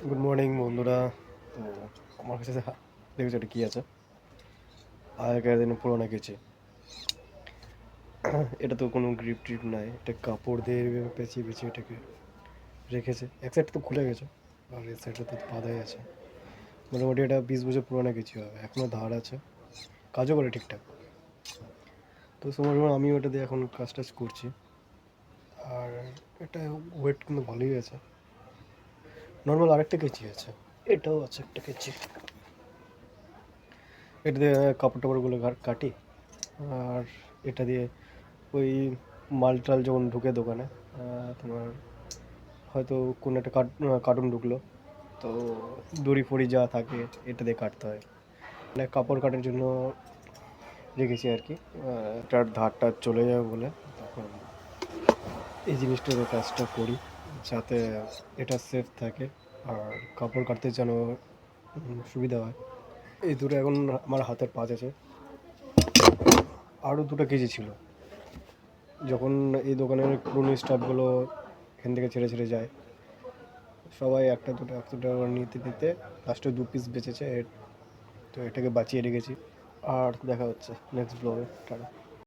Good morning বন্ধুরা। তো আমার কাছে দেখেছো এটা কী আছে? আগেকার দিনে পুরোনো কিছু। এটা তো কোনো গ্রিপ ট্রিপ নাই, এটা কাপড় দিয়ে এভাবে পেঁচিয়ে পেঁচিয়ে এটাকে রেখেছে। এক সাইড তো খুলে গেছে আর এই সাইডটা তো বাঁধাই আছে। মোটামুটি এটা 20 বছর পুরোনো কিছু হবে, এখনও ধার আছে, কাজও করে ঠিকঠাক। তো সময় সময় আমি ওটা দিয়ে এখন কাজ টাজ করছি। আর এটা ওয়েট কিন্তু ভালোই আছে। নর্মাল আরেকটা কেচি আছে, এটাও আছে একটা কেচি। এটা দিয়ে কাপড় টাপড়গুলো কাটি। আর এটা দিয়ে ওই মাল টাল যখন ঢুকে দোকানে, তোমার হয়তো কোনো একটা কার্টুন ঢুকলো, তো দড়ি ফড়ি যা থাকে এটা দিয়ে কাটতে হয়। মানে কাপড় কাটার জন্য রেখেছি আর কি। এটার ধারটা চলে যাবে বলে তখন এই জিনিসটাতে কাজটা করি, যাতে এটা সেফ থাকে আর কাপড় কাটতে যেন সুবিধা হয়। এই দুটো এখন আমার হাতের পাঁচ আছে। আরও দুটো কেজি ছিল, যখন এই দোকানের পুরনো স্টাফগুলো এখান থেকে ছেড়ে ছেড়ে যায়, সবাই একটা দুটো একটা দুটো করে নিতে নিতে লাস্টে 2 পিস বেঁচেছে। তো এটাকে বাঁচিয়ে রেখেছি। আর দেখা হচ্ছে নেক্সট ব্লগে। টাটা।